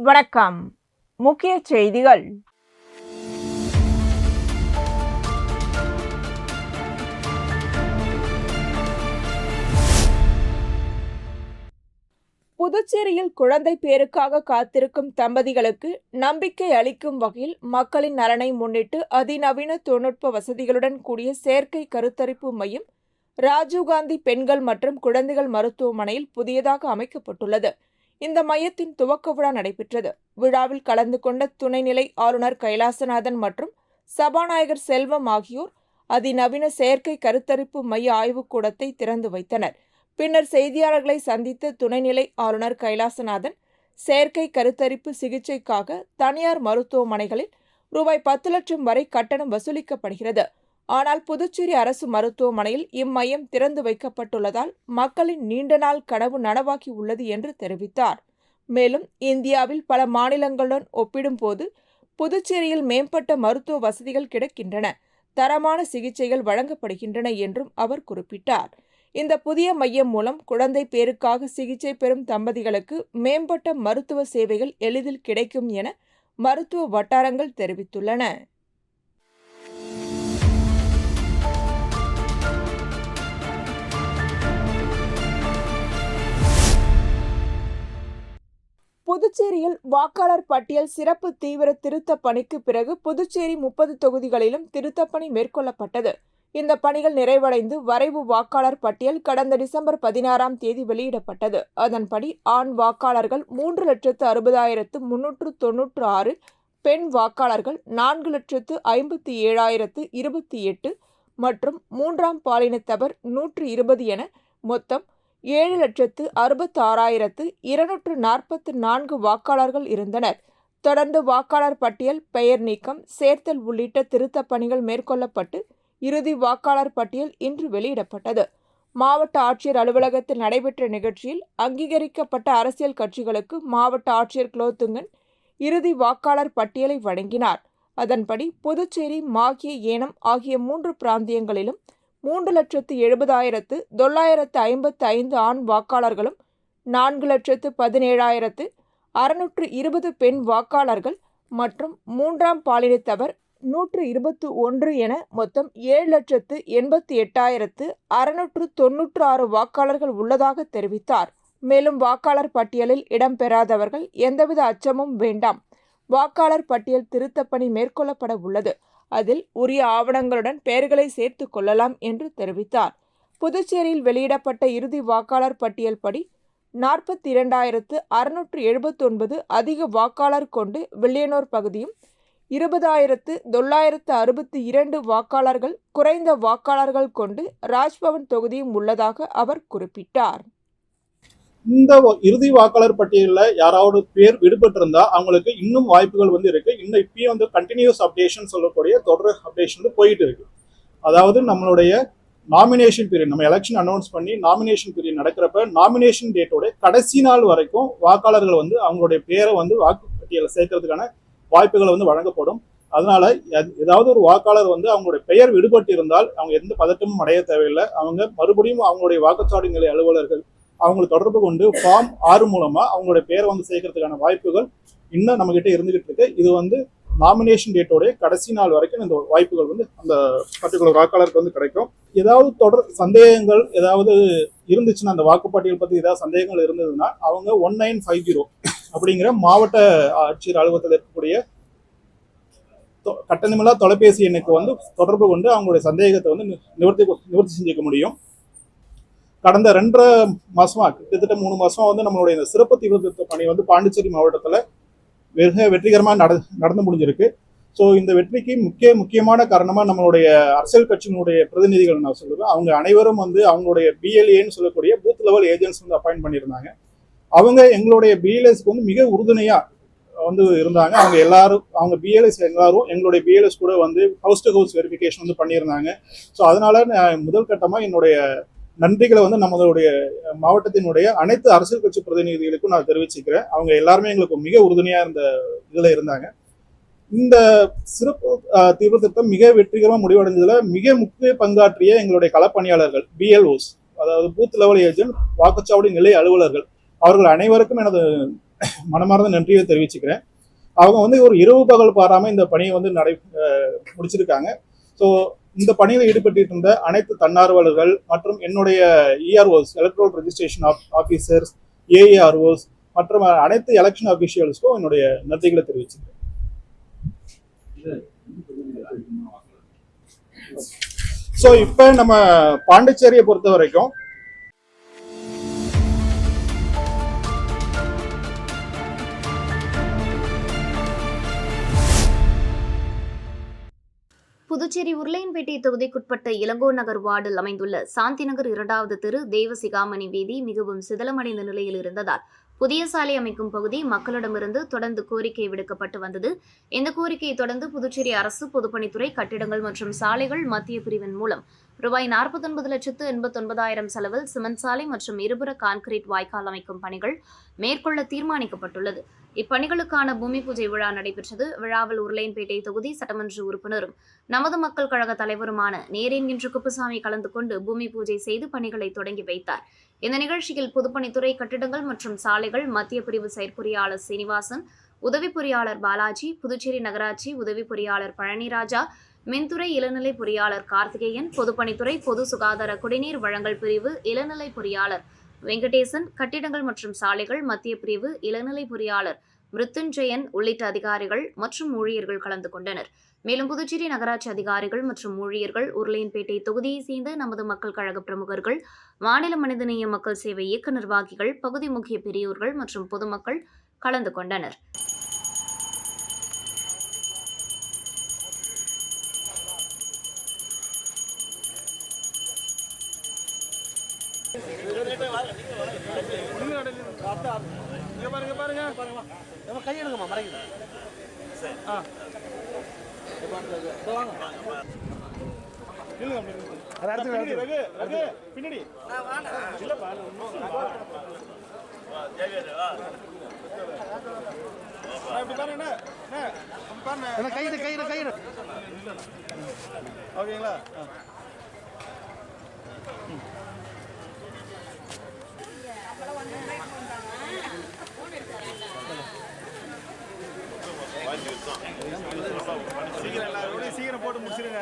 வணக்கம். முக்கிய செய்திகள். புதுச்சேரியில் குழந்தை பேறுக்காக காத்திருக்கும் தம்பதிகளுக்கு நம்பிக்கை அளிக்கும் வகையில் மக்களின் நலனை முன்னிட்டு அதிநவீன தொழில்நுட்ப வசதிகளுடன் கூடிய செயற்கை கருத்தரிப்பு மையம் ராஜீவ்காந்தி பெண்கள் மற்றும் குழந்தைகள் மருத்துவமனையில் புதியதாக அமைக்கப்பட்டுள்ளது. இந்த மையத்தின் துவக்க விழா நடைபெற்றது. விழாவில் கலந்து கொண்ட துணைநிலை ஆளுநர் கைலாசநாதன் மற்றும் சபாநாயகர் செல்வம் ஆகியோர் அதிநவீன செயற்கை கருத்தரிப்பு மைய ஆய்வுக்கூடத்தை திறந்து வைத்தனர். பின்னர் செய்தியாளர்களை சந்தித்த துணைநிலை ஆளுநர் கைலாசநாதன், செயற்கை கருத்தரிப்பு சிகிச்சைக்காக தனியார் மருத்துவமனைகளில் ரூபாய் 10 லட்சம் வரை கட்டணம் வசூலிக்கப்படுகிறது. ஆனால் புதுச்சேரி அரசு மருத்துவமனையில் இம்மையம் திறந்து வைக்கப்பட்டுள்ளதால் மக்களின் நீண்ட நாள் கனவு நனவாகி உள்ளது என்று தெரிவித்தார். மேலும் இந்தியாவில் பல மாநிலங்களுடன் ஒப்பிடும்போது புதுச்சேரியில் மேம்பட்ட மருத்துவ வசதிகள் கிடைக்கின்றன, தரமான சிகிச்சைகள் வழங்கப்படுகின்றன என்றும் அவர் குறிப்பிட்டார். இந்த புதிய மையம் மூலம் குழந்தை பேறுக்காக சிகிச்சை பெறும் தம்பதிகளுக்கு மேம்பட்ட மருத்துவ சேவைகள் எளிதில் கிடைக்கும் என மருத்துவ வட்டாரங்கள் தெரிவித்துள்ளன. புதுச்சேரியில் வாக்காளர் பட்டியல் சிறப்பு தீவிர திருத்தப் பணிக்கு பிறகு புதுச்சேரி 30 தொகுதிகளிலும் திருத்தப்பணி மேற்கொள்ளப்பட்டது. இந்த பணிகள் நிறைவடைந்து வரைவு வாக்காளர் பட்டியல் கடந்த டிசம்பர் 16ஆம் தேதி வெளியிடப்பட்டது. அதன்படி ஆண் வாக்காளர்கள் 3,60,396, பெண் வாக்காளர்கள் 4,57,028 மற்றும் மூன்றாம் பாலினத்தவர் 120 என மொத்தம் 7,66,244 வாக்காளர்கள் இருந்தனர். தொடர்ந்து வாக்காளர் பட்டியல் பெயர் நீக்கம், சேர்த்தல் உள்ளிட்ட திருத்தப் பணிகள் மேற்கொள்ளப்பட்டு இறுதி வாக்காளர் பட்டியல் இன்று வெளியிடப்பட்டது. மாவட்ட ஆட்சியர் அலுவலகத்தில் நடைபெற்ற நிகழ்ச்சியில் அங்கீகரிக்கப்பட்ட அரசியல் கட்சிகளுக்கு மாவட்ட ஆட்சியர் குலோத்துங்கன் இறுதி வாக்காளர் பட்டியலை வழங்கினார். அதன்படி புதுச்சேரி, மாஹே, ஏனம் ஆகிய 3 பிராந்தியங்களிலும் 3,70,955 ஆண் வாக்காளர்களும் 4,17,620 பெண் வாக்காளர்கள் மற்றும் மூன்றாம் பாலினத்தவர் 121 என மொத்தம் 7,88,696 வாக்காளர்கள் உள்ளதாக தெரிவித்தார். மேலும் வாக்காளர் பட்டியலில் இடம்பெறாதவர்கள் எந்தவித அச்சமும் வேண்டாம், வாக்காளர் பட்டியல் திருத்தப்பணி மேற்கொள்ளப்பட உள்ளது, அதில் உரிய ஆவணங்களுடன் பெயர்களை சேர்த்துக் கொள்ளலாம் என்று தெரிவித்தார். புதுச்சேரியில் வெளியிடப்பட்ட இறுதி வாக்காளர் பட்டியல் படி 42,679 அதிக வாக்காளர் கொண்டு வில்லியனூர் பகுதியும், 20,962 வாக்காளர்கள் குறைந்த வாக்காளர்கள் கொண்டு ராஜ்பவன் தொகுதியும் உள்ளதாக அவர் குறிப்பிட்டார். இந்த இறுதி வாக்காளர் பட்டியலில் யாராவது பேர் விடுபட்டிருந்தா அவங்களுக்கு இன்னும் வாய்ப்புகள் இருக்கு. இன்னும் இப்பயும் கண்டினியூஸ் அப்டேஷன் சொல்லக்கூடிய தொடர் அப்டேஷன் போயிட்டு இருக்கு. அதாவது நம்மளுடைய நாமினேஷன் பீரியட், நம்ம எலெக்ஷன் அனௌன்ஸ் பண்ணி நாமினேஷன் பீரியட் நடக்கிறப்ப நாமினேஷன் டேட்டோட கடைசி நாள் வரைக்கும் வாக்காளர்கள் அவங்களுடைய பேரை வாக்கு பட்டியலை சேர்க்கறதுக்கான வாய்ப்புகள் வழங்கப்படும். அதனால ஏதாவது ஒரு வாக்காளர் அவங்களுடைய பெயர் விடுபட்டு இருந்தால் அவங்க எந்த பதட்டமும் அடைய தேவையில்லை. அவங்க மறுபடியும் அவங்களுடைய வாக்குச்சாவடி நிலை அலுவலர்கள் அவங்களை தொடர்பு கொண்டு ஃபார்ம் 6 மூலமா அவங்களுடைய பேரை சேர்க்கறதுக்கான வாய்ப்புகள் இன்னும் நம்ம கிட்ட இருந்துகிட்டு இருக்கு. இது நாமினேஷன் டேட்டோட கடைசி நாள் வரைக்கும் இந்த வாய்ப்புகள் அந்த பர்டிகுலர் வாக்காளருக்கு கிடைக்கும். ஏதாவது தொடர் சந்தேகங்கள் ஏதாவது இருந்துச்சுன்னா, அந்த வாக்குப்பட்டியல் பத்தி ஏதாவது சந்தேகங்கள் இருந்ததுன்னா அவங்க 1950 அப்படிங்கிற மாவட்ட ஆட்சியர் அலுவலகத்தில் இருக்கக்கூடிய கட்டணமில்லா தொலைபேசி எண்ணுக்கு தொடர்பு கொண்டு அவங்களுடைய சந்தேகத்தை நிவர்த்தி செஞ்சுக்க முடியும். கடந்த 2.5 மாசமா கிட்டத்தட்ட 3 மாசம் நம்மளுடைய இந்த சிறப்பு தீவிர திருத்த பணி பாண்டிச்சேரி மாவட்டத்துல மிக வெற்றிகரமா நடந்து முடிஞ்சிருக்கு. ஸோ இந்த வெற்றிக்கு முக்கியமான காரணமா நம்மளுடைய அரசியல் கட்சியினுடைய பிரதிநிதிகள் நான் சொல்லுவேன். அவங்க அனைவரும் அவங்களுடைய BLAன்னு சொல்லக்கூடிய பூத் லெவல் ஏஜென்ட்ஸ் அப்பாயிண்ட் பண்ணியிருந்தாங்க. அவங்க எங்களுடைய BLSக்கு மிக உறுதுணையா இருந்தாங்க. அவங்க எல்லாரும், அவங்க BLS எல்லாரும் எங்களுடைய BLS கூட ஹவுஸ் டு ஹவுஸ் வெரிஃபிகேஷன் பண்ணியிருந்தாங்க. ஸோ அதனால முதல் கட்டமா என்னுடைய நன்றிகளை நம்மளுடைய மாவட்டத்தினுடைய அனைத்து அரசியல் கட்சி பிரதிநிதிகளுக்கும் நான் தெரிவிச்சுக்கிறேன். அவங்க எல்லாருமே எங்களுக்கு மிக உறுதுணையா இருந்த இதுல இருந்தாங்க. இந்த சிறப்பு தீவிர திட்டம் மிக வெற்றிகரமாக முடிவடைந்ததுல மிக முக்கிய பங்காற்றிய எங்களுடைய களப்பணியாளர்கள், BLOs, அதாவது பூத் லெவல் ஏஜென்ட், வாக்குச்சாவடி நிலை அலுவலர்கள், அவர்கள் அனைவருக்கும் எனது மனமார்ந்த நன்றியை தெரிவிச்சுக்கிறேன். அவங்க வந்து ஒரு இரவு பகல் பாராமல் இந்த பணியை வந்து முடிச்சிருக்காங்க. ஸோ இந்த பணியில் ஈடுபட்டு இருந்த அனைத்து தன்னார்வலர்கள் மற்றும் என்னுடைய இஆர்ஓஸ், எலக்ட்ரல் ரெஜிஸ்ட்ரேஷன் ஆஃபீஸர்ஸ், ஏஏஆர்ஓஸ் மற்றும் அனைத்து எலெக்ஷன் அபிஷியல்ஸ்க்கும் என்னுடைய நன்றிகளை தெரிவிச்சுக்கிறேன். ஸோ இப்போ நம்ம பாண்டிச்சேரியை பொறுத்த வரைக்கும் புதுச்சேரி உருளையன்பேட்டை தொகுதிக்குட்பட்ட இளங்கோ நகர் வார்டில் அமைந்துள்ள சாந்தி நகர் 2வது தெரு தேவசிகாமணி வீதி மிகவும் சிதலமடைந்த நிலையில் இருந்ததால் புதிய சாலை அமைக்கும் பகுதி மக்களிடமிருந்து தொடர்ந்து கோரிக்கை விடுக்கப்பட்டு வந்தது. இந்த கோரிக்கையை தொடர்ந்து புதுச்சேரி அரசு பொதுப்பணித்துறை கட்டிடங்கள் மற்றும் சாலைகள் மத்திய பிரிவின் மூலம் ரூபாய் 49,89,000 செலவில் சிமெண்ட் சாலை மற்றும் இருபுற கான்கிரீட் வாய்க்கால் அமைக்கும் பணிகள் மேற்கொள்ள தீர்மானிக்கப்பட்டுள்ளது. இப்பணிகளுக்கான பூமி பூஜை விழா நடைபெற்றது. விழாவில் உருளையன்பேட்டை தொகுதி சட்டமன்ற உறுப்பினரும் நமது மக்கள் கழக தலைவருமான நேரேன் என்ற குப்புசாமி கலந்து கொண்டு பூமி பூஜை செய்து பணிகளை தொடங்கி வைத்தார். இந்த நிகழ்ச்சியில் பொதுப்பணித்துறை கட்டிடங்கள் மற்றும் சாலைகள் மத்திய பிரிவு செயற்பொறியாளர் சீனிவாசன், உதவி பொறியாளர் பாலாஜி, புதுச்சேரி நகராட்சி உதவி பொறியாளர் பழனிராஜா, மின்துறை இளநிலை பொறியாளர் கார்த்திகேயன், பொதுப்பணித்துறை பொது சுகாதார குடிநீர் வழங்கல் பிரிவு இளநிலை பொறியாளர் வெங்கடேசன், கட்டிடங்கள் மற்றும் சாலைகள் மத்திய பிரிவு இளநிலை பொறியாளர் மிருத்துஞ்சயன் உள்ளிட்ட அதிகாரிகள் மற்றும் ஊழியர்கள் கலந்து கொண்டனர். மேலும் புதுச்சேரி நகராட்சி அதிகாரிகள் மற்றும் ஊழியர்கள், உருளையன்பேட்டை தொகுதியை சேர்ந்த நமது மக்கள் கழக பிரமுகர்கள், மாநில மனிதநேய மக்கள் சேவை இயக்க நிர்வாகிகள், பகுதி முக்கிய பெரியோர்கள் மற்றும் பொதுமக்கள் கலந்து கொண்டனர். கையெடுங்கம்மா மறைக்குது. பின்னாடி கையிடு ஓகேங்களா? சீக்கிரம் போட்டு முடிச்சிருங்க.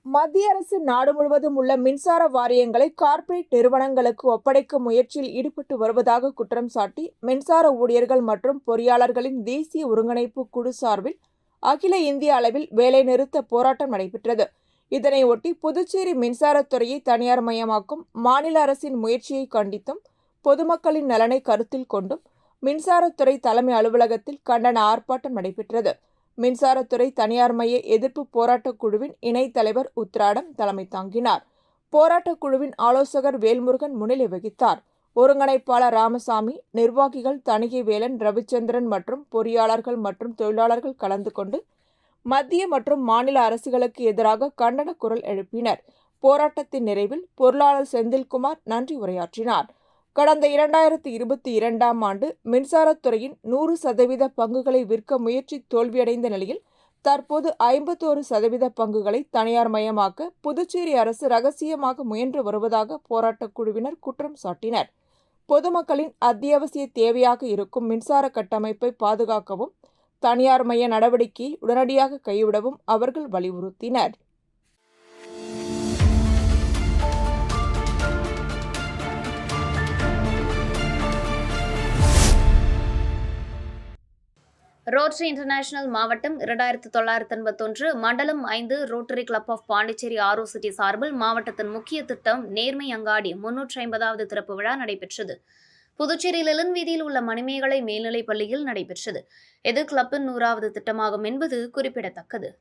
மத்திய அரசு நாடு முழுவதும் உள்ள மின்சார வாரியங்களை கார்ப்பரேட் நிறுவனங்களுக்கு ஒப்படைக்கும் முயற்சியில் ஈடுபட்டு வருவதாக குற்றம் சாட்டி மின்சார ஊழியர்கள் மற்றும் பொறியாளர்களின் தேசிய ஒருங்கிணைப்பு குழு சார்பில் அகில இந்திய அளவில் வேலைநிறுத்த போராட்டம் நடைபெற்றது. இதனையொட்டி புதுச்சேரி மின்சாரத்துறையை தனியார் மயமாக்கும் மாநில அரசின் முயற்சியை கண்டித்தும் பொதுமக்களின் நலனை கருத்தில் கொண்டும் மின்சாரத்துறை தலைமை அலுவலகத்தில் கண்டன ஆர்ப்பாட்டம் நடைபெற்றது. மின்சாரத்துறை தனியார் மைய எதிர்ப்பு போராட்டக் குழுவின் இணைத் தலைவர் உத்ராடம் தலைமை தாங்கினார். போராட்டக் குழுவின் ஆலோசகர் வேல்முருகன் முன்னிலை வகித்தார். ஒருங்கிணைப்பாளர் ராமசாமி, நிர்வாகிகள் தணிகை வேலன், ரவிச்சந்திரன் மற்றும் பொறியாளர்கள் மற்றும் தொழிலாளர்கள் கலந்து கொண்டு மத்திய மற்றும் மாநில அரசுகளுக்கு எதிராக கண்டன குரல் எழுப்பினர். போராட்டத்தின் நிறைவில் பொருளாளர் செந்தில்குமார் நன்றி உரையாற்றினார். கடந்த 2022ஆம் ஆண்டு மின்சாரத்துறையின் 100% பங்குகளை விற்க முயற்சி தோல்வியடைந்த நிலையில் தற்போது 51% பங்குகளை தனியார் மயமாக்க புதுச்சேரி அரசு ரகசியமாக முயன்று வருவதாக போராட்டக் குழுவினர் குற்றம் சாட்டினர். பொதுமக்களின் அத்தியாவசிய தேவையாக இருக்கும் மின்சார கட்டமைப்பை பாதுகாக்கவும் தனியார் மைய நடவடிக்கையை உடனடியாக கைவிடவும் அவர்கள் வலியுறுத்தினர். ரோட்டரி இன்டர்நேஷனல் மாவட்டம் 2981 மண்டலம் 5 ரோட்டரி கிளப் ஆஃப் பாண்டிச்சேரி ஆர்ஓசிட்டி சார்பில் மாவட்டத்தின் முக்கிய திட்டம் நேர்மை அங்காடி 350வது திறப்பு விழா நடைபெற்றது. புதுச்சேரி லெலன் வீதியில் உள்ள மணிமேகலை மேல்நிலைப் பள்ளியில் நடைபெற்றது. இது கிளப்பின் 100வது திட்டமாகும் என்பது குறிப்பிடத்தக்கது.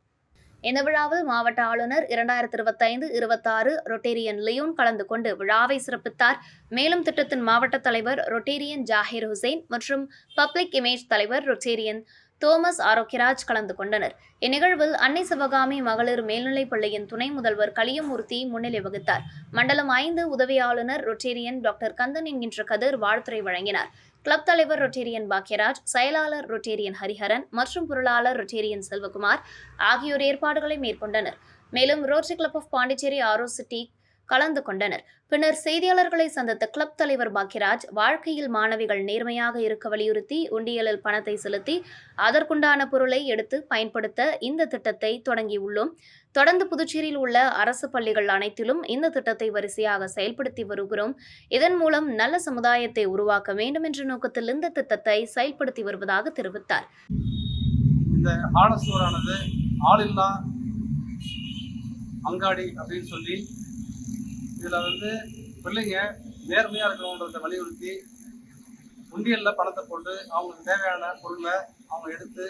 இந்த விழாவில் மாவட்ட ஆளுநர் 2025-26 ரொட்டேரியன் லியோன் கலந்து கொண்டு விழாவை சிறப்பித்தார். மேலும் திட்டத்தின் மாவட்ட தலைவர் ரொட்டேரியன் ஜாகிர் ஹுசைன் மற்றும் பப்ளிக் இமேஜ் தலைவர் ரொட்டேரியன் தோமஸ் ஆரோக்கியராஜ் கலந்து கொண்டனர். இந்நிகழ்வில் அன்னை சிவகாமி மகளிர் மேல்நிலைப் பள்ளியின் துணை முதல்வர் கலியமூர்த்தி முன்னிலை வகித்தார். மண்டலம் 5 உதவி ஆளுநர் ரொட்டேரியன் டாக்டர் கந்தன் என்கின்ற கதிர் வாழ்த்துரை வழங்கினார். கிளப் தலைவர் ரொட்டேரியன் பாக்யராஜ், செயலாளர் ரொட்டேரியன் ஹரிஹரன் மற்றும் பொருளாளர் ரொட்டேரியன் செல்வகுமார் ஆகியோர் ஏற்பாடுகளை மேற்கொண்டனர். மேலும் ரோட்டரி கிளப் ஆஃப் பாண்டிச்சேரி ஆர்ஓசிடி கலந்து கொண்டனர். பின்னர் செய்தியாளர்களை சந்தித்த கிளப் தலைவர் பாக்யராஜ், வாழ்க்கையில் மாணவிகள் நேர்மையாக இருக்க வலியுறுத்தி உண்டியலில் பணத்தை செலுத்தி அதற்குண்டான பொருளை எடுத்து பயன்படுத்த இந்த திட்டத்தை தொடங்கியுள்ளோம். தொடர்ந்து புதுச்சேரியில் உள்ள அரசு பள்ளிகள் அனைத்திலும் இந்த திட்டத்தை வரிசையாக செயல்படுத்தி வருகிறோம். இதன் மூலம் நல்ல சமுதாயத்தை உருவாக்க வேண்டும் என்ற நோக்கத்தில் இந்த திட்டத்தை செயல்படுத்தி வருவதாக தெரிவித்தார். இந்த ஹானஸ்டோரானது ஆளில்லா அங்காடி அப்படின்னு சொல்லி இதில் பிள்ளைங்க நேர்மையாக இருக்கணுன்றதை வலியுறுத்தி உண்டியலில் பணத்தை போட்டு அவங்களுக்கு தேவையான பொருளை அவங்க எடுத்து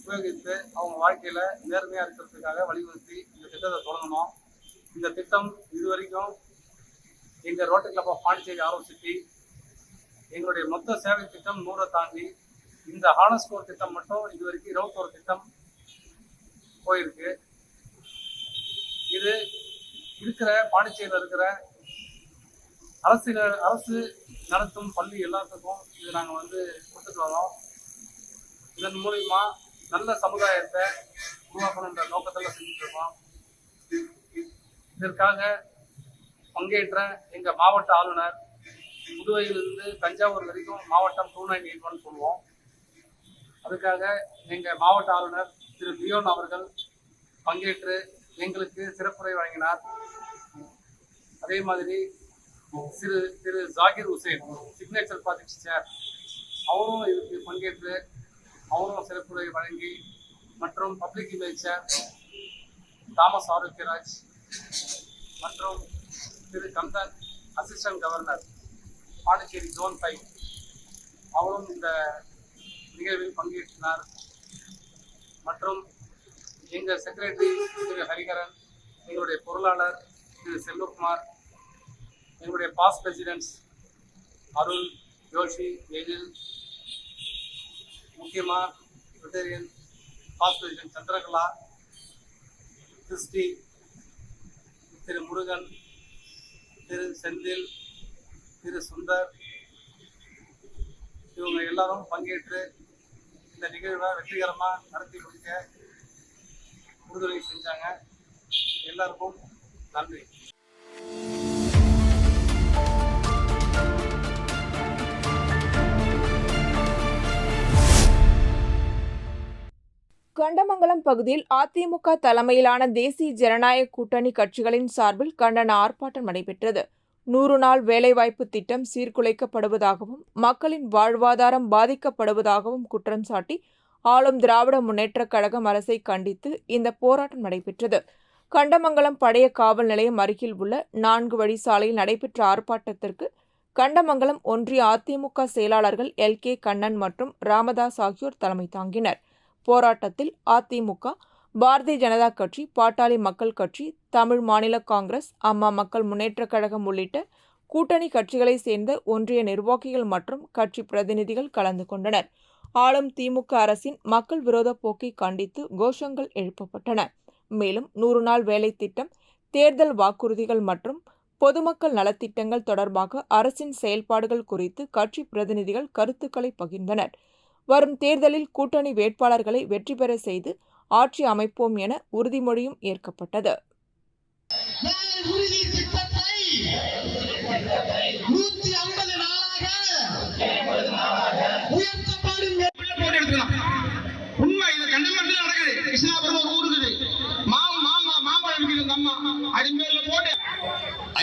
உபயோகித்து அவங்க வாழ்க்கையில் நேர்மையாக இருக்கிறதுக்காக வலியுறுத்தி இந்த திட்டத்தை தொடங்கணும். இந்த திட்டம் இதுவரைக்கும் எங்கள் ரோட்டரி கிளப் ஆஃப் பாண்டிச்சேரி ஆர்ஓசிடி எங்களுடைய மொத்த சேவை திட்டம் 100 தாண்டி இந்த ஹானஸ்கோர் திட்டம் மட்டும் இதுவரைக்கும் 21 திட்டம் போயிருக்கு. இது இருக்கிற பாண்டிச்சேரியில் இருக்கிற அரசு நடத்தும் பள்ளி எல்லாத்துக்கும் இது நாங்கள் கொடுத்துட்டு வரோம். இதன் மூலிமா நல்ல சமுதாயத்தை உருவாக்கணுன்ற நோக்கத்தில் செஞ்சுட்டு இருக்கோம். இதற்காக பங்கேற்ற எங்கள் மாவட்ட ஆளுநர், புதுவையிலிருந்து தஞ்சாவூர் வரைக்கும் மாவட்டம் 2981 சொல்லுவோம். அதுக்காக எங்கள் மாவட்ட ஆளுநர் திரு லியோன் அவர்கள் பங்கேற்று எங்களுக்கு சிறப்புரை வழங்கினார். அதே மாதிரி திரு Zakir Hussain, signature project chair, அவரும் இதுக்கு பங்கேற்று அவரும் சிறப்புரை வழங்கி, மற்றும் public image chair Thomas Arokiaraj மற்றும் திரு Kandan, assistant governor Pondicherry zone 5, அவரும் இந்த நிகழ்வில் பங்கேற்றினார். மற்றும் எங்கள் செக்ரட்டரி திரு ஹரிஹரன், எங்களுடைய பொருளாளர் திரு செல்வகுமார், எங்களுடைய பாஸ்ட் பிரசிடென்ட்ஸ் அருள், ஜோஷி, எழில், முக்கியமாக Rotarian past president Chandrakala, Christy, திரு முருகன், திரு செந்தில், திரு சுந்தர், இவங்க எல்லாரும் பங்கேற்று இந்த நிகழ்வை வெற்றிகரமாக நடத்தி முடிக்க உறுதுணை செஞ்சாங்க. எல்லாருக்கும் நன்றி. கண்டமங்கலம் பகுதியில் அதிமுக தலைமையிலான தேசிய ஜனநாயக கூட்டணி கட்சிகளின் சார்பில் கண்டன ஆர்ப்பாட்டம் நடைபெற்றது. 100 நாள் வேலைவாய்ப்பு திட்டம் சீர்குலைக்கப்படுவதாகவும் மக்களின் வாழ்வாதாரம் பாதிக்கப்படுவதாகவும் குற்றம் சாட்டி ஆளும் திராவிட முன்னேற்றக் கழகம் அரசை கண்டித்து இந்த போராட்டம் நடைபெற்றது. கண்டமங்கலம் பழைய காவல் நிலையம் அருகில் உள்ள 4 வழி சாலையில் நடைபெற்ற ஆர்ப்பாட்டத்திற்கு கண்டமங்கலம் ஒன்றிய அதிமுக செயலாளர்கள் LK கண்ணன் மற்றும் ராமதாஸ் ஆகியோர் தலைமை தாங்கினர். போராட்டத்தில் அதிமுக, பாரதிய ஜனதா கட்சி, பாட்டாளி மக்கள் கட்சி, தமிழ் மாநில காங்கிரஸ், அம்மா மக்கள் முன்னேற்றக் கழகம் உள்ளிட்ட கூட்டணி கட்சிகளைச் சேர்ந்த ஒன்றிய நிர்வாகிகள் மற்றும் கட்சி பிரதிநிதிகள் கலந்து கொண்டனர். ஆளும் திமுக அரசின் மக்கள் விரோத போக்கை கண்டித்து கோஷங்கள் எழுப்பப்பட்டன. மேலும் 100 நாள் வேலை திட்டம், தேர்தல் வாக்குறுதிகள் மற்றும் பொதுமக்கள் நலத்திட்டங்கள் தொடர்பாக அரசின் செயல்பாடுகள் குறித்து கட்சி பிரதிநிதிகள் கருத்துக்களை பகிர்ந்தனர். வரும் தேர்தலில் கூட்டணி வேட்பாளர்களை வெற்றி பெற செய்து ஆட்சி அமைப்போம் என உறுதிமொழியும் ஏற்கப்பட்டது.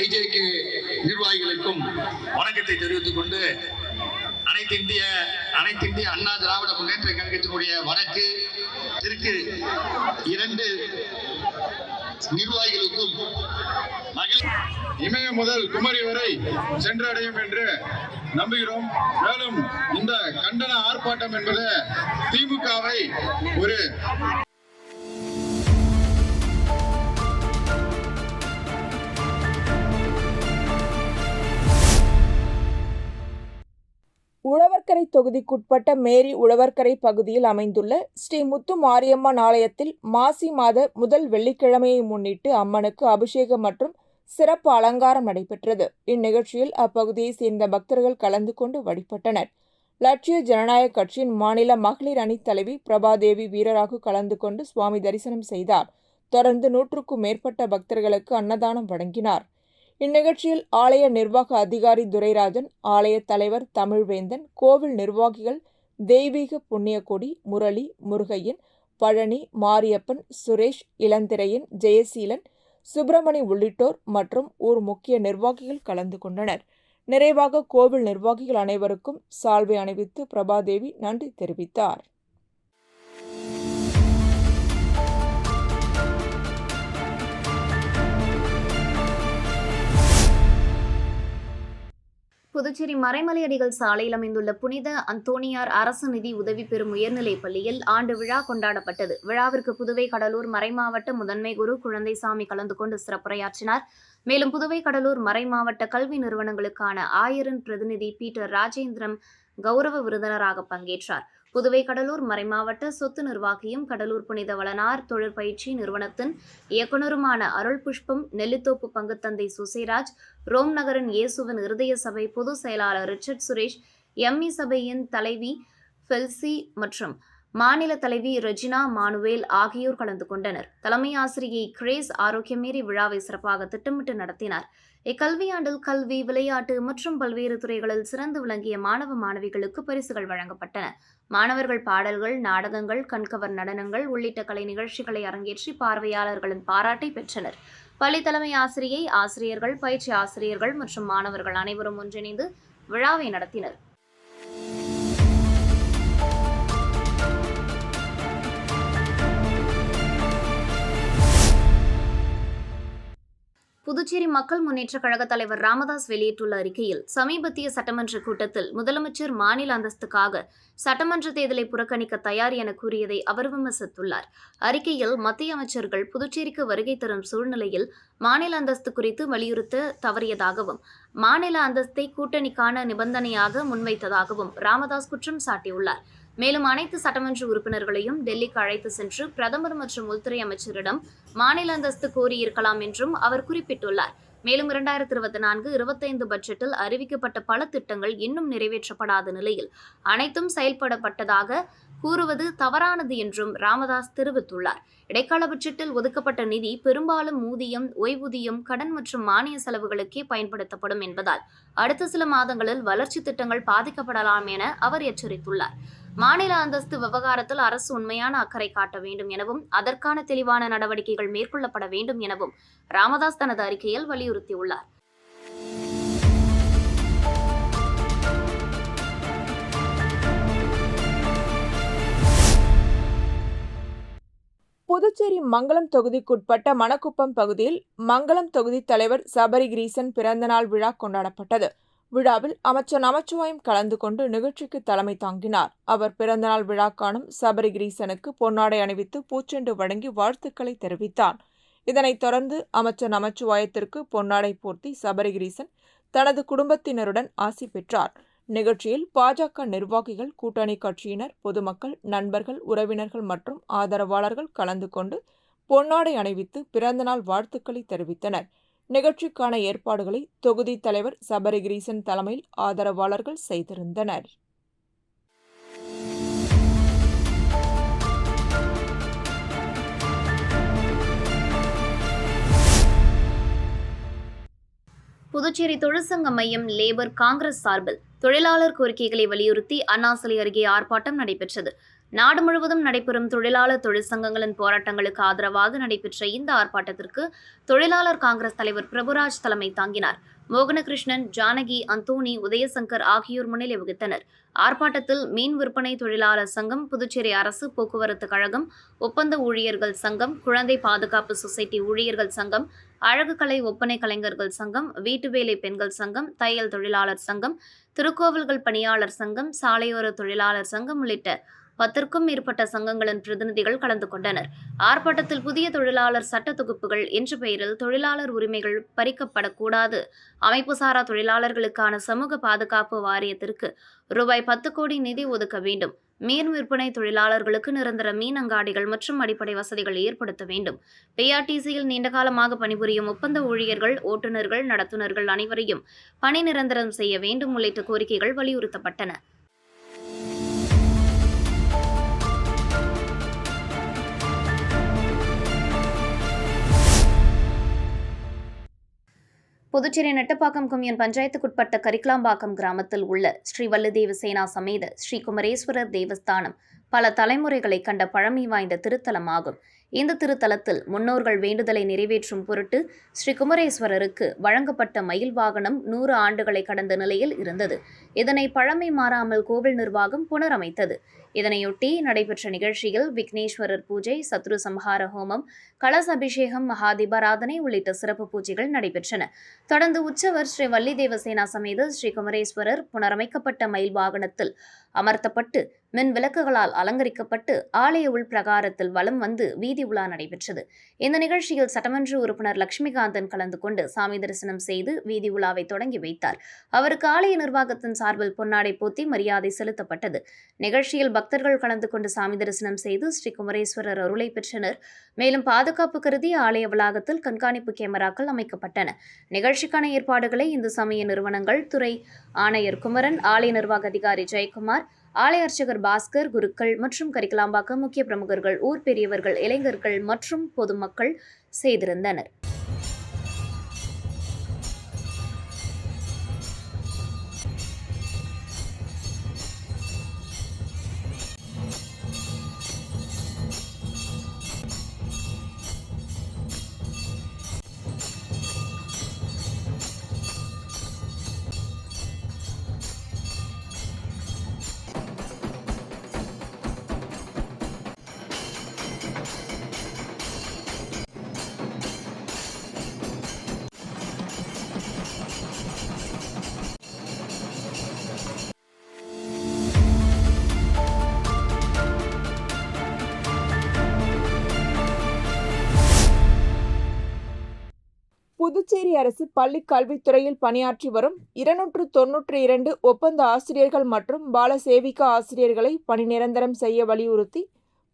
ஐஜேகே நிர்வாகிகளுக்கும் வணக்கத்தை தெரிவித்துக் கொண்டு அனைத்து இந்திய அண்ணா திராவிட முன்னேற்ற கழகத்தினுடைய வடக்கு தெற்கு 2 நிர்வாகிகளுக்கும் இமய முதல் குமரி வரை சென்றடையும் என்று நம்புகிறோம். மேலும் இந்த கண்டன ஆர்ப்பாட்டம் என்பது திமுகவை ஒரு உழவர்கரை தொகுதிக்குட்பட்ட மேரி உழவர்கரை பகுதியில் அமைந்துள்ள ஸ்ரீ முத்து மாரியம்மன் ஆலயத்தில் மாசி மாத முதல் வெள்ளிக்கிழமையை முன்னிட்டு அம்மனுக்கு அபிஷேகம் மற்றும் சிறப்பு அலங்காரம் நடைபெற்றது. இந்நிகழ்ச்சியில் அப்பகுதியைச் சேர்ந்த பக்தர்கள் கலந்து கொண்டு வழிபட்டனர். லட்சிய ஜனநாயக கட்சியின் மாநில மகளிர் அணி தலைவி பிரபாதேவி வீரராகு கலந்து கொண்டு சுவாமி தரிசனம் செய்தார். தொடர்ந்து 100க்கும் மேற்பட்ட பக்தர்களுக்கு அன்னதானம் வழங்கினார். இந்நிகழ்ச்சியில் ஆலய நிர்வாக அதிகாரி துரைராஜன், ஆலய தலைவர் தமிழ்வேந்தன், கோவில் நிர்வாகிகள் தெய்வீக புண்ணியகொடி, முரளி, முருகையன், பழனி, மாரியப்பன், சுரேஷ், இளந்திரையன், ஜெயசீலன், சுப்பிரமணி உள்ளிட்டோர் மற்றும் ஊர் முக்கிய நிர்வாகிகள் கலந்து கொண்டனர். நிறைவாக கோவில் நிர்வாகிகள் அனைவருக்கும் சால்வை அணிவித்து பிரபாதேவி நன்றி தெரிவித்தார். புதுச்சேரி மறைமலையடிகள் சாலையில் அமைந்துள்ள புனித அந்தோணியார் அரசு நிதி உதவி பெறும் உயர்நிலைப் பள்ளியில் ஆண்டு விழா கொண்டாடப்பட்டது. விழாவிற்கு புதுவை கடலூர் மறைமாவட்ட முதன்மை குரு குழந்தைசாமி கலந்து கொண்டு சிறப்புரையாற்றினார். மேலும் புதுவை கடலூர் மறைமாவட்ட கல்வி நிறுவனங்களுக்கான ஆயரின் பிரதிநிதி பீட்டர் ராஜேந்திரம் கௌரவ விருந்தினராக பங்கேற்றார். புதுவை கடலூர் மறைமாவட்ட சொத்து நிர்வாகியும் கடலூர் புனித வளனார் தொழிற்பயிற்சி நிறுவனத்தின் இயக்குநருமான அருள் புஷ்பம், நெல்லித்தோப்பு பங்குத்தந்தை சுசேராஜ், ரோம் நகரின் இயேசுவின் இருதய சபை பொதுச் செயலாளர் ரிச்சர்ட் சுரேஷ், எம்இ சபையின் தலைவி ஃபெல்சி மற்றும் மாநில தலைவி ரெஜினா மானுவேல் ஆகியோர் கலந்து கொண்டனர். தலைமை ஆசிரியை கிரேஸ் ஆரோக்கியமேரி விழாவை சிறப்பாக திட்டமிட்டு நடத்தினார். இக்கல்வியாண்டில் கல்வி, விளையாட்டு மற்றும் பல்வேறு துறைகளில் சிறந்து விளங்கிய மாணவ மாணவிகளுக்கு பரிசுகள் வழங்கப்பட்டன. மாணவர்கள் பாடல்கள், நாடகங்கள், கண்கவர் நடனங்கள் உள்ளிட்ட கலை நிகழ்ச்சிகளை அரங்கேற்றி பார்வையாளர்களின் பாராட்டை பெற்றனர். பள்ளி தலைமை ஆசிரியை, ஆசிரியர்கள், பயிற்சி ஆசிரியர்கள் மற்றும் மாணவர்கள் அனைவரும் ஒன்றிணைந்து விழாவை நடத்தினர். புதுச்சேரி மக்கள் முன்னேற்றக் கழக தலைவர் ராமதாஸ் வெளியிட்டுள்ள அறிக்கையில், சமீபத்திய சட்டமன்ற கூட்டத்தில் முதலமைச்சர் மாநில அந்தஸ்துக்காக சட்டமன்ற தேர்தலை புறக்கணிக்க தயார் என கூறியதை அவர் விமர்சித்துள்ளார். அறிக்கையில் மத்திய அமைச்சர்கள் புதுச்சேரிக்கு வருகை தரும் சூழ்நிலையில் மாநில அந்தஸ்து குறித்து வலியுறுத்த தவறியதாகவும், மாநில அந்தஸ்தை கூட்டணிக்கான நிபந்தனையாக முன்வைத்ததாகவும் ராமதாஸ் குற்றம் சாட்டியுள்ளார். மேலும் அனைத்து சட்டமன்ற உறுப்பினர்களையும் டெல்லிக்கு அழைத்து சென்று பிரதமர் மற்றும் உள்துறை அமைச்சரிடம் மாநில அந்தஸ்து கோரியிருக்கலாம் என்றும் அவர் குறிப்பிட்டுள்ளார். மேலும் 2024-25 பட்ஜெட்டில் அறிவிக்கப்பட்ட பல திட்டங்கள் இன்னும் நிறைவேற்றப்படாத நிலையில் அனைத்தும் செயல்படப்பட்டதாக கூறுவது தவறானது என்றும் ராமதாஸ் தெரிவித்துள்ளார். இடைக்கால பட்ஜெட்டில் ஒதுக்கப்பட்ட நிதி பெரும்பாலும் ஊதியம், ஓய்வூதியம், கடன் மற்றும் மானிய செலவுகளுக்கே பயன்படுத்தப்படும் என்பதால் அடுத்த சில மாதங்களில் வளர்ச்சி திட்டங்கள் பாதிக்கப்படலாம் என அவர் எச்சரித்துள்ளார். மாநில அந்தஸ்து விவகாரத்தில் அரசு உண்மையான அக்கறை காட்ட வேண்டும் எனவும் அதற்கான தெளிவான நடவடிக்கைகள் மேற்கொள்ளப்பட வேண்டும் எனவும் ராமதாஸ் தனது அறிக்கையில் வலியுறுத்தியுள்ளார். புதுச்சேரி மங்களம் தொகுதிக்குட்பட்ட மணக்குப்பம் பகுதியில் மங்களம் தொகுதி தலைவர் சபரிகிரீசன் பிறந்தநாள் விழா கொண்டாடப்பட்டது. விழாவில் அமைச்சர் நமச்சிவாயம் கலந்து கொண்டு நிகழ்ச்சிக்கு தலைமை தாங்கினார். அவர் பிறந்தநாள் விழா காணும் சபரிகிரீசனுக்கு பொன்னாடை அணிவித்து பூச்செண்டு வழங்கி வாழ்த்துக்களை தெரிவித்தார். இதனைத் தொடர்ந்து அமைச்சர் நமச்சிவாயத்திற்கு பொன்னாடை போர்த்தி சபரிகிரீசன் தனது குடும்பத்தினருடன் ஆசி பெற்றார். நிகழ்ச்சியில் பாஜக நிர்வாகிகள், கூட்டணி கட்சியினர், பொதுமக்கள், நண்பர்கள், உறவினர்கள் மற்றும் ஆதரவாளர்கள் கலந்து கொண்டு பொன்னாடை அணிவித்து பிறந்தநாள் வாழ்த்துக்களை தெரிவித்தனர். நிகழ்ச்சிக்கான ஏற்பாடுகளை தொகுதி தலைவர் சபரிகிரீசன் தலைமையில் ஆதரவாளர்கள் செய்திருந்தனர். புதுச்சேரி தொழிற்சங்க மையம் லேபர் காங்கிரஸ் சார்பில் தொழிலாளர் கோரிக்கைகளை வலியுறுத்தி அண்ணா சிலை அருகே ஆர்ப்பாட்டம் நடைபெற்றது. நாடு முழுவதும் நடைபெறும் தொழிலாளர் தொழிற்சங்கங்களின் போராட்டங்களுக்கு ஆதரவாக நடைபெற்ற இந்த ஆர்ப்பாட்டத்திற்கு தொழிலாளர் காங்கிரஸ் தலைவர் பிரபுராஜ் தலைமை தாங்கினார். மோகனகிருஷ்ணன், ஜானகி, அந்தோணி, உதயசங்கர் ஆகியோர் முன்னிலை வகித்தனர். ஆர்ப்பாட்டத்தில் மீன் விற்பனை தொழிலாளர் சங்கம், புதுச்சேரி அரசு போக்குவரத்து கழகம், ஒப்பந்த ஊழியர்கள் சங்கம், குழந்தை பாதுகாப்பு சொசைட்டி ஊழியர்கள் சங்கம், அழகுக்கலை ஒப்பனை கலைஞர்கள் சங்கம், வீட்டு வேலை பெண்கள் சங்கம், தையல் தொழிலாளர் சங்கம், திருக்கோவில்கள் பணியாளர் சங்கம், சாலையோர தொழிலாளர் சங்கம் உள்ளிட்ட 10க்கும் மேற்பட்ட சங்கங்களின் பிரதிநிதிகள் கலந்து கொண்டனர். ஆர்ப்பாட்டத்தில் புதிய தொழிலாளர் சட்ட தொகுப்புகள் என்ற பெயரில் தொழிலாளர் உரிமைகள் பறிக்கப்படக்கூடாது, அமைப்புசாரா தொழிலாளர்களுக்கான சமூக பாதுகாப்பு வாரியத்திற்கு ரூபாய் 10 கோடி நிதி ஒதுக்க வேண்டும், மீன் விற்பனை தொழிலாளர்களுக்கு நிரந்தர மீன் அங்காடிகள் மற்றும் அடிப்படை வசதிகள் ஏற்படுத்த வேண்டும். பிஆர்டிசியில் நீண்டகாலமாக பணிபுரியும் ஒப்பந்த ஊழியர்கள், ஓட்டுநர்கள், நடத்துனர்கள் அனைவரையும் பணி நிரந்தரம் செய்ய வேண்டும் உள்ளிட்ட கோரிக்கைகள் வலியுறுத்தப்பட்டன. புதுச்சேரி நெட்டப்பாக்கம் கொம்யூன் பஞ்சாயத்துக்குட்பட்ட கரிக்கலாம்பாக்கம் கிராமத்தில் உள்ள ஸ்ரீ வள்ளிதேவ சேனா சமேத ஸ்ரீ குமரேஸ்வரர் தேவஸ்தானம் பல தலைமுறைகளை கண்ட பழமை வாய்ந்த திருத்தலமாகும். இந்த திருத்தலத்தில் முன்னோர்கள் வேண்டுதலை நிறைவேற்றும் பொருட்டு ஸ்ரீ குமரேஸ்வரருக்கு வழங்கப்பட்ட மயில் வாகனம் 100 ஆண்டுகளை கடந்த நிலையில் இருந்தது. இதனை பழமை மாறாமல் கோவில் நிர்வாகம் புனரமைத்தது. இதனையொட்டி நடைபெற்ற நிகழ்ச்சியில் விக்னேஸ்வரர் பூஜை, சத்ரு சம்ஹார ஹோமம், கலச அபிஷேகம், மகாதீபாராதனை உள்ளிட்ட சிறப்பு பூஜைகள் நடைபெற்றன. தொடர்ந்து உற்சவர் ஸ்ரீ வள்ளிதேவ சேனா சமேத ஸ்ரீ குமரேஸ்வரர் புனரமைக்கப்பட்ட மயில் வாகனத்தில் அமர்த்தப்பட்டு மின் விளக்குகளால் அலங்கரிக்கப்பட்டு ஆலய உள் பிரகாரத்தில் வலம் வந்து வீதி உலா நடைபெற்றது. இந்த நிகழ்ச்சியில் சட்டமன்ற உறுப்பினர் லட்சுமிகாந்தன் கலந்து கொண்டு சாமி தரிசனம் செய்து வீதி உலாவை தொடங்கி வைத்தார். அவருக்கு ஆலய நிர்வாகத்தின் சார்பில் பொன்னாடை போத்தி மரியாதை செலுத்தப்பட்டது. நிகழ்ச்சியில் பக்தர்கள் கலந்து கொண்டு சாமி தரிசனம் செய்து ஸ்ரீ குமரேஸ்வரர் அருளை பெற்றனர். மேலும் பாதுகாப்பு கருதி ஆலய வளாகத்தில் கண்காணிப்பு கேமராக்கள் அமைக்கப்பட்டன. நிகழ்ச்சிக்கான ஏற்பாடுகளை இந்து சமய நிறுவனங்கள் துறை ஆணையர் குமரன், ஆலய நிர்வாக அதிகாரி ஜெயக்குமார், ஆலய அர்ச்சகர் பாஸ்கர், குருக்கள் மற்றும் கரிக்கலாம்பாக்கம் முக்கிய பிரமுகர்கள், ஊர் பெரியவர்கள், இளைஞர்கள் மற்றும் பொதுமக்கள் செய்திருந்தனர். புதுச்சேரி அரசு பள்ளி கல்வித்துறையில் பணியாற்றி வரும் 292 ஒப்பந்த ஆசிரியர்கள் மற்றும் பால சேவிகா ஆசிரியர்களை பணி நிரந்தரம் செய்ய வலியுறுத்தி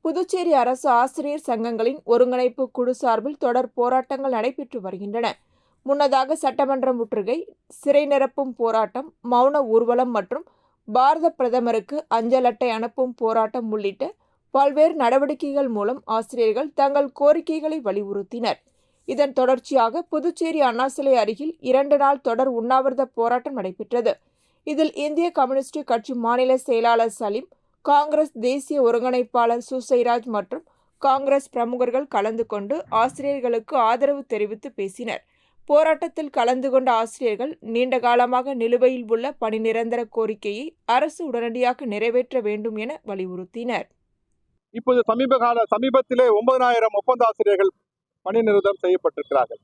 புதுச்சேரி அரசு ஆசிரியர் சங்கங்களின் ஒருங்கிணைப்பு குழு சார்பில் தொடர் போராட்டங்கள் நடைபெற்று வருகின்றன. முன்னதாக சட்டமன்ற முற்றுகை, சிறை நிரப்பும் போராட்டம், மௌன ஊர்வலம் மற்றும் பாரத பிரதமருக்கு அஞ்சல் அட்டை அனுப்பும் போராட்டம் உள்ளிட்ட பல்வேறு நடவடிக்கைகள் மூலம் ஆசிரியர்கள் தங்கள் கோரிக்கைகளை வலியுறுத்தினர். இதன் தொடர்ச்சியாக புதுச்சேரி அண்ணா சிலை அருகில் 2 நாள் தொடர் உண்ணாவிரத போராட்டம் நடைபெற்றது. இதில் இந்திய கம்யூனிஸ்ட் கட்சி மாநில செயலாளர் சலீம், காங்கிரஸ் தேசிய ஒருங்கிணைப்பாளர் சுசைராஜ் மற்றும் காங்கிரஸ் பிரமுகர்கள் கலந்து கொண்டு ஆசிரியர்களுக்கு ஆதரவு தெரிவித்து பேசினர். போராட்டத்தில் கலந்து கொண்ட ஆசிரியர்கள் நீண்ட காலமாக நிலுவையில் உள்ள பணி நிரந்தர கோரிக்கையை அரசு உடனடியாக நிறைவேற்ற வேண்டும் என வலியுறுத்தினர். இப்போது சமீபத்திலே 9000 ஒப்பந்த ஆசிரியர்கள் பணி நிரந்தரம் செய்யப்பட்டிருக்கிறார்கள்.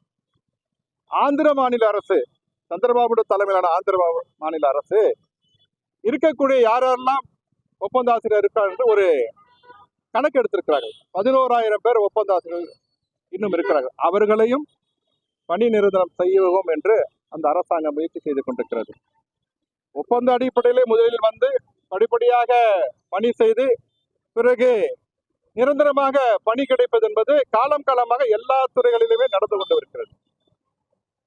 ஆந்திர மாநில அரசு, சந்திரபாபு தலைமையிலான ஆந்திர மாநில அரசு இருக்கக்கூடிய யாரெல்லாம் ஒப்பந்த ஆசிரியர் இருக்கார் என்று ஒரு கணக்கு எடுத்திருக்கிறார்கள். 11000 பேர் ஒப்பந்த ஆசிரியர்கள் இன்னும் இருக்கிறார்கள். அவர்களையும் பணி நிரந்தரம் செய்வோம் என்று அந்த அரசாங்கம் முயற்சி செய்து கொண்டிருக்கிறது. ஒப்பந்த அடிப்படையிலே முதலில் வந்து படிப்படியாக பணி செய்து பிறகு நிரந்தரமாக பணி கிடைப்பது என்பது காலம் காலமாக எல்லா துறைகளிலுமே நடந்து கொண்டு இருக்கிறது.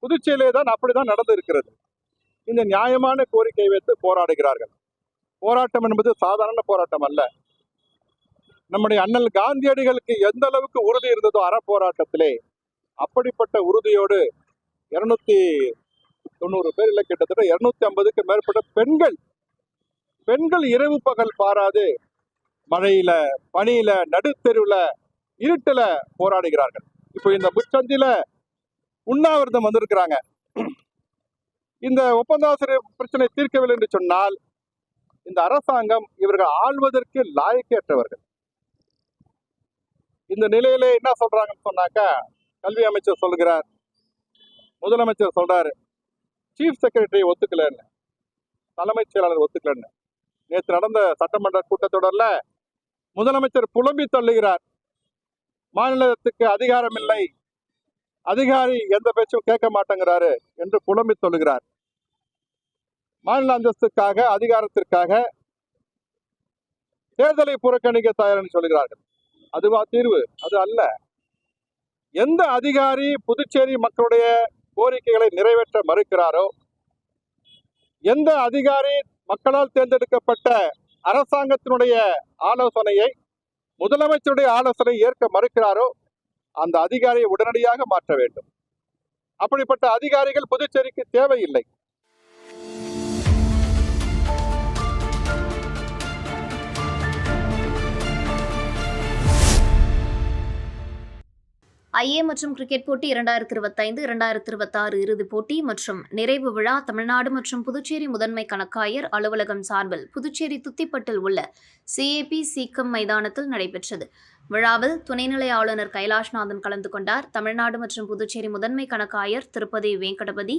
புதுச்சேரியிலே தான் அப்படிதான் நடந்து இருக்கிறது. இந்த நியாயமான கோரிக்கை வைத்து போராடுகிறார்கள். போராட்டம் என்பது சாதாரண போராட்டம் அல்ல. நம்முடைய அண்ணல் காந்தியடிகளுக்கு எந்த அளவுக்கு உறுதி இருந்ததோ அறப்போராட்டத்திலே, அப்படிப்பட்ட உறுதியோடு 290 பேர் இல்லை, கிட்டத்தட்ட 250க்கு மேற்பட்ட பெண்கள் இரவு பகல் பாராது மழையில, பனியில, நடுத்தெருவுல, இருட்டுல போராடுகிறார்கள். இப்போ இந்த முச்சந்தில உண்ணாவிரதம் வந்திருக்கிறாங்க. இந்த ஒப்பந்தாசிரியர் பிரச்சனை தீர்க்கவில்லை என்று சொன்னால் இந்த அரசாங்கம் இவர்கள் ஆள்வதற்கு லாயக்கேற்றவர்கள். இந்த நிலையிலே என்ன சொல்றாங்கன்னு சொன்னாக்கா, கல்வி அமைச்சர் சொல்லுகிறார், முதலமைச்சர் சொல்றாரு, சீஃப் செக்ரட்டரி ஒத்துக்கலன்னு, தலைமைச் செயலாளர் ஒத்துக்கலன்னு. நேற்று நடந்த சட்டமன்ற கூட்டத்தொடர்ல முதலமைச்சர் புலம்பி தள்ளுகிறார். மாநிலத்துக்கு அதிகாரம் இல்லை, அதிகாரி எந்த பேச்சும் கேட்க மாட்டேங்கிறாரு என்று புலம்பி சொல்லுகிறார். மாநில அந்தஸ்துக்காக, அதிகாரத்திற்காக தேர்தலை புறக்கணிக்க தயார்னு சொல்கிறார்கள். அதுவா தீர்வு? அது அல்ல. எந்த அதிகாரி புதுச்சேரி மக்களுடைய கோரிக்கைகளை நிறைவேற்ற மறுக்கிறாரோ, எந்த அதிகாரி மக்களால் தேர்ந்தெடுக்கப்பட்ட அரசாங்கத்தினுடைய ஆலோசனையை, முதலமைச்சருடைய ஆலோசனை ஏற்க மறுக்கிறாரோ, அந்த அதிகாரியை உடனடியாக மாற்ற வேண்டும். அப்படிப்பட்ட அதிகாரிகள் புதுச்சேரிக்கு தேவையில்லை. ஐஏ மற்றும் கிரிக்கெட் போட்டி 2025-2026 இறுதிப் போட்டி மற்றும் நிறைவு விழா தமிழ்நாடு மற்றும் புதுச்சேரி முதன்மை கணக்காயர் அலுவலகம் சார்பில் புதுச்சேரி துத்திப்பட்டில் உள்ள CAP சீக்கம் மைதானத்தில் நடைபெற்றது. விழாவில் துணைநிலை ஆளுநர் கைலாஷ்நாதன் கலந்து கொண்டார். தமிழ்நாடு மற்றும் புதுச்சேரி முதன்மை கணக்காயர் திருப்பதி வெங்கடபதி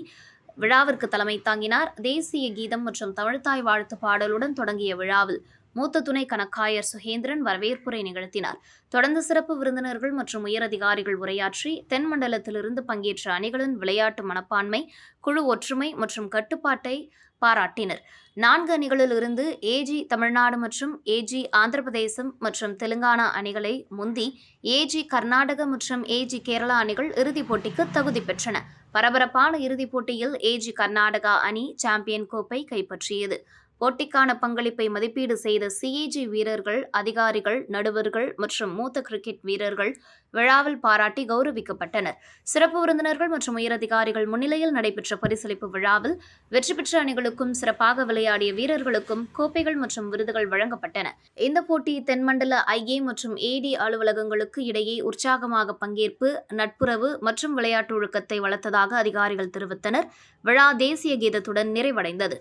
விழாவிற்கு தலைமை தாங்கினார். தேசிய கீதம் மற்றும் தமிழ்த்தாய் வாழ்த்து பாடலுடன் தொடங்கிய விழாவில் மூத்த துணை கணக்காயர் சுகேந்திரன் வரவேற்புரை நிகழ்த்தினார். தொடர்ந்து சிறப்பு விருந்தினர்கள் மற்றும் உயரதிகாரிகள் உரையாற்றி தென் மண்டலத்திலிருந்து பங்கேற்ற அணிகளின் விளையாட்டு மனப்பான்மை, குழு ஒற்றுமை மற்றும் கட்டுப்பாட்டை பாராட்டினர். 4 அணிகளில் இருந்து AG தமிழ்நாடு மற்றும் AG ஆந்திர பிரதேசம் மற்றும் தெலுங்கானா அணிகளை முந்தி AG கர்நாடக மற்றும் AG கேரளா அணிகள் இறுதிப் போட்டிக்கு தகுதி பெற்றன. பரபரப்பான இறுதிப் போட்டியில் AG கர்நாடகா அணி சாம்பியன் கோப்பை கைப்பற்றியது. போட்டிக்கான பங்களிப்பை மதிப்பீடு செய்த CAG வீரர்கள், அதிகாரிகள், நடுவர்கள் மற்றும் மூத்த கிரிக்கெட் வீரர்கள் விழாவில் பாராட்டி கௌரவிக்கப்பட்டனர். சிறப்பு விருந்தினர்கள் மற்றும் உயரதிகாரிகள் முன்னிலையில் நடைபெற்ற பரிசளிப்பு விழாவில் வெற்றி பெற்ற அணிகளுக்கும் சிறப்பாக விளையாடிய வீரர்களுக்கும் கோப்பைகள் மற்றும் விருதுகள் வழங்கப்பட்டன. இந்த போட்டி தென்மண்டல IA மற்றும் AD அலுவலகங்களுக்கு இடையே உற்சாகமாக பங்கேற்பு, நட்புறவு மற்றும் விளையாட்டு ஒழுக்கத்தை வளர்த்ததாக அதிகாரிகள் தெரிவித்தனர். விழா தேசிய கீதத்துடன் நிறைவடைந்தது.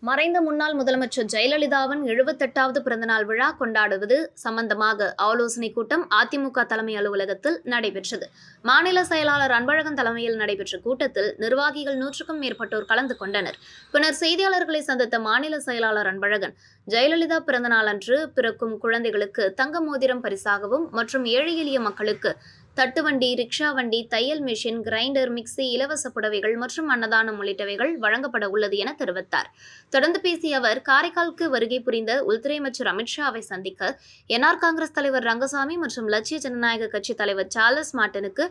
மறைந்த முன்னாள் முதலமைச்சர் ஜெயலலிதாவின் 78வது பிறந்தநாள் விழா கொண்டாடுவது சம்பந்தமாக ஆலோசனைக் கூட்டம் அதிமுக தலைமை அலுவலகத்தில் நடைபெற்றது. மாநில செயலாளர் அன்பழகன் தலைமையில் நடைபெற்ற கூட்டத்தில் நிர்வாகிகள் 100க்கும் மேற்பட்டோர் கலந்து கொண்டனர். பின்னர் செய்தியாளர்களை சந்தித்த மாநில செயலாளர் அன்பழகன், ஜெயலலிதா பிறந்தநாள் அன்று பிறக்கும் குழந்தைகளுக்கு தங்க மோதிரம் பரிசாகவும் மற்றும் ஏழை எளிய மக்களுக்கு தட்டுவண்டி, ரிக்ஷா வண்டி, தையல் மிஷின், கிரைண்டர், மிக்சி, இலவச புடவைகள் மற்றும் அன்னதானம் உள்ளிட்டவைகள் வழங்கப்பட உள்ளது என தெரிவித்தார். தொடர்ந்து பேசிய அவர், காரைக்காலுக்கு வருகை புரிந்த உள்துறை அமைச்சர் அமித்ஷாவை சந்திக்க NR காங்கிரஸ் தலைவர் ரங்கசாமி மற்றும் லட்சிய ஜனநாயக கட்சி தலைவர் சார்லஸ் மார்டனுக்கு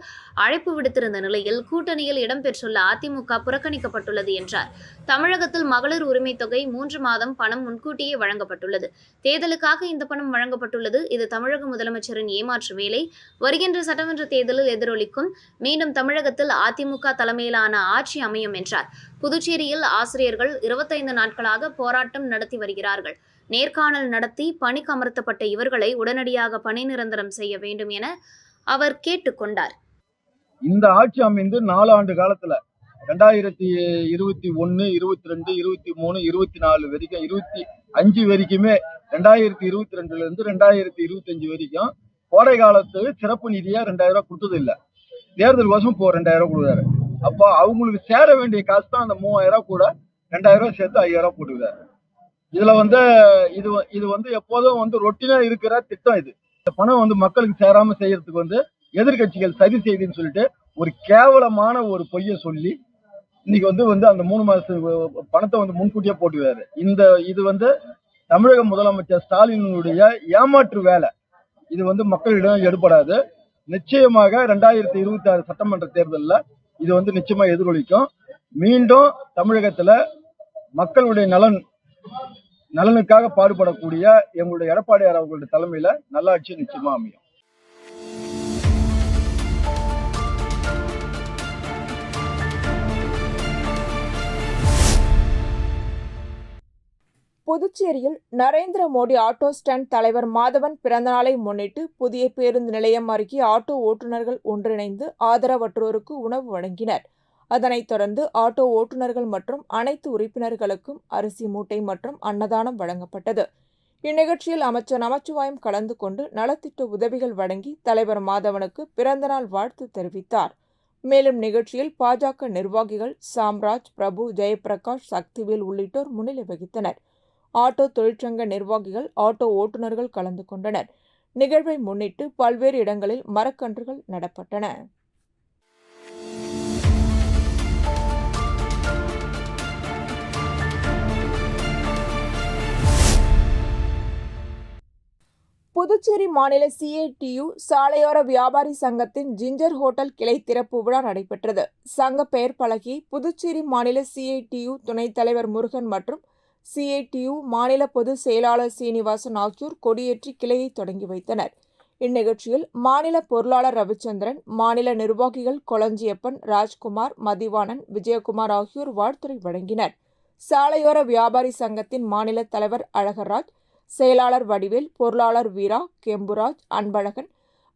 அழைப்பு விடுத்திருந்த நிலையில் கூட்டணியில் இடம்பெற்றுள்ள அதிமுக புறக்கணிக்கப்பட்டுள்ளது என்றார். தமிழகத்தில் மகளிர் உரிமை தொகை 3 மாதம் பணம் முன்கூட்டியே வழங்கப்பட்டுள்ளது. தேர்தலுக்காக இந்த பணம் வழங்கப்பட்டுள்ளது. இது தமிழக முதலமைச்சரின் ஏமாற்று வேலை. வருகின்ற சட்டமன்ற தேர்தலில் எதிரொலிக்கும். மீண்டும் தமிழகத்தில் அதிமுக தலைமையிலான ஆட்சி அமையும் என்றார். புதுச்சேரியில் ஆசிரியர்கள் 25 நாட்களாக போராட்டம் நடத்தி வருகிறார்கள். நேர்காணல் நடத்தி பணிக்கு அமர்த்தப்பட்ட இவர்களை உடனடியாக பணி நிரந்தரம் செய்ய வேண்டும் என அவர் கேட்டுக்கொண்டார். இந்த ஆட்சி அமைந்து 4 ஆண்டு காலத்துல 2021, 22, 23, 24 வரைக்கும் 25 வரைக்குமே 2022 இருந்து 2025 வரைக்கும் கோடை காலத்துக்கு சிறப்பு நிதியா 2000 ரூபாய் கொடுத்தது இல்ல. தேர்தல் வருஷம் இப்போ 2000 ரூபாய் கொடுக்குறாரு. அப்போ அவங்களுக்கு சேர வேண்டிய காசு தான் அந்த 3000 ரூபாய் கூட 2000 ரூபாய் சேர்த்து 5000 ரூபாய் போட்டுக்கிறாரு. இதுல இது எப்போதும் ரொட்டீனா இருக்கிற திட்டம். இது இந்த பணம் மக்களுக்கு சேராம செய்யறதுக்கு எதிர்கட்சிகள் சரி செய்துன்னு சொல்லிட்டு ஒரு கேவலமான ஒரு பொய்யை சொல்லி இன்னைக்கு அந்த 3 மாசம் பணத்தை முன்கூட்டியே போட்டுக்கிறாரு. இது தமிழக முதலமைச்சர் ஸ்டாலினுடைய ஏமாற்று வேலை. இது மக்களிடம் எடுபடாது. நிச்சயமாக 2026 சட்டமன்ற தேர்தலில் இது நிச்சயமா எதிரொலிக்கும். மீண்டும் தமிழகத்துல மக்களுடைய நலனுக்காக பாடுபடக்கூடிய எங்களுடைய எடப்பாடியார் அவர்களுடைய தலைமையில நல்லாட்சி நிச்சயமா அமையும். புதுச்சேரியில் நரேந்திர மோடி ஆட்டோ ஸ்டாண்ட் தலைவர் மாதவன் பிறந்தநாளை முன்னிட்டு புதிய பேருந்து நிலையம் அருகே ஆட்டோ ஓட்டுநர்கள் ஒன்றிணைந்து ஆதரவற்றோருக்கு உணவு வழங்கினர். அதனைத் தொடர்ந்து ஆட்டோ ஓட்டுநர்கள் மற்றும் அனைத்து உறுப்பினர்களுக்கும் அரிசி மூட்டை மற்றும் அன்னதானம் வழங்கப்பட்டது. இந்நிகழ்ச்சியில் அமைச்சர் நமச்சிவாயம் கலந்து கொண்டு நலத்திட்ட உதவிகள் வழங்கி தலைவர் மாதவனுக்கு பிறந்தநாள் வாழ்த்து தெரிவித்தார். மேலும் நிகழ்ச்சியில் பாஜக நிர்வாகிகள் சாம்ராஜ், பிரபு, ஜெயபிரகாஷ், சக்திவேல் உள்ளிட்டோர் முன்னிலை வகித்தனர். ஆட்டோ தொழிற்சங்க நிர்வாகிகள், ஆட்டோ ஓட்டுநர்கள் கலந்து கொண்டனர். நிகழ்வை முன்னிட்டு பல்வேறு இடங்களில் மரக்கன்றுகள் நடப்பட்டன. புதுச்சேரி மாநில CITU சாலையோர வியாபாரி சங்கத்தின் ஜிஞ்சர் ஹோட்டல் கிளை திறப்பு விழா நடைபெற்றது. சங்க பெயர் பலகையை புதுச்சேரி மாநில CITU துணைத் தலைவர் முருகன் மற்றும் CITU மாநில பொதுச் செயலாளர் சீனிவாசன் ஆகியோர் கொடியேற்றி கிளையை தொடங்கி வைத்தனர். இந்நிகழ்ச்சியில் மாநில பொருளாளர் ரவிச்சந்திரன், மாநில நிர்வாகிகள் கொளஞ்சியப்பன், ராஜ்குமார், மதிவாணன், விஜயகுமார் ஆகியோர் வாழ்த்துரை வழங்கினர். சாலையோர வியாபாரி சங்கத்தின் மாநில தலைவர் அழகராஜ், செயலாளர் வடிவேல், பொருளாளர் வீரா, கெம்புராஜ், அன்பழகன்,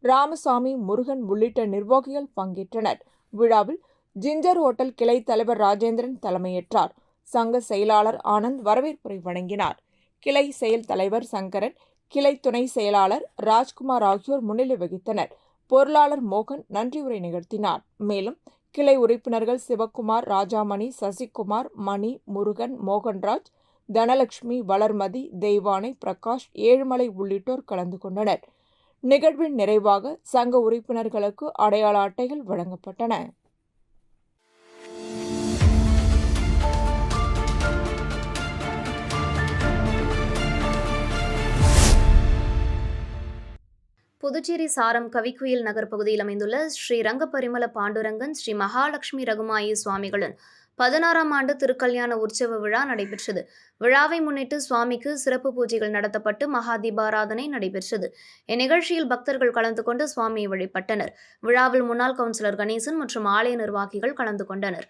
ராமசாமி, முருகன் உள்ளிட்ட நிர்வாகிகள் பங்கேற்றனர். விழாவில் ஜிஞ்சர் ஹோட்டல் கிளை தலைவர் ராஜேந்திரன் தலைமையேற்றார். சங்க செயலாளர் ஆனந்த் வரவேற்புரை வழங்கினார். கிளை செயல் தலைவர் சங்கரன், கிளை துணை செயலாளர் ராஜ்குமார் ஆகியோர் முன்னிலை வகித்தனர். பொருளாளர் மோகன் நன்றியுரை நிகழ்த்தினார். மேலும் கிளை உறுப்பினர்கள் சிவக்குமார், ராஜாமணி, சசிகுமார், மணி, முருகன், மோகன்ராஜ், தனலட்சுமி, வளர்மதி, தெய்வானை, பிரகாஷ், ஏழுமலை உள்ளிட்டோர் கலந்து கொண்டனர். நிகழ்வின் நிறைவாக சங்க உறுப்பினர்களுக்கு அடையாள அட்டைகள் வழங்கப்பட்டன. புதுச்சேரி சாரம் கவிக்குயில் நகர் பகுதியில் அமைந்துள்ள ஸ்ரீ ரங்கபரிமள பாண்டுரங்கன் ஸ்ரீ மகாலட்சுமி ரகுமாயி சுவாமிகளின் 16ஆம் ஆண்டு திருக்கல்யாண உற்சவ விழா நடைபெற்றது. விழாவை முன்னிட்டு சுவாமிக்கு சிறப்பு பூஜைகள் நடத்தப்பட்டு மகா தீபாராதனை நடைபெற்றது. இந்நிகழ்ச்சியில் பக்தர்கள் கலந்து கொண்டு சுவாமியை வழிபட்டனர். விழாவில் முன்னாள் கவுன்சிலர் கணேசன் மற்றும் ஆலய நிர்வாகிகள் கலந்து கொண்டனர்.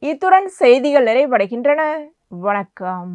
இத்துடன் செய்திகள் நிறைவடைகின்றன. வணக்கம்.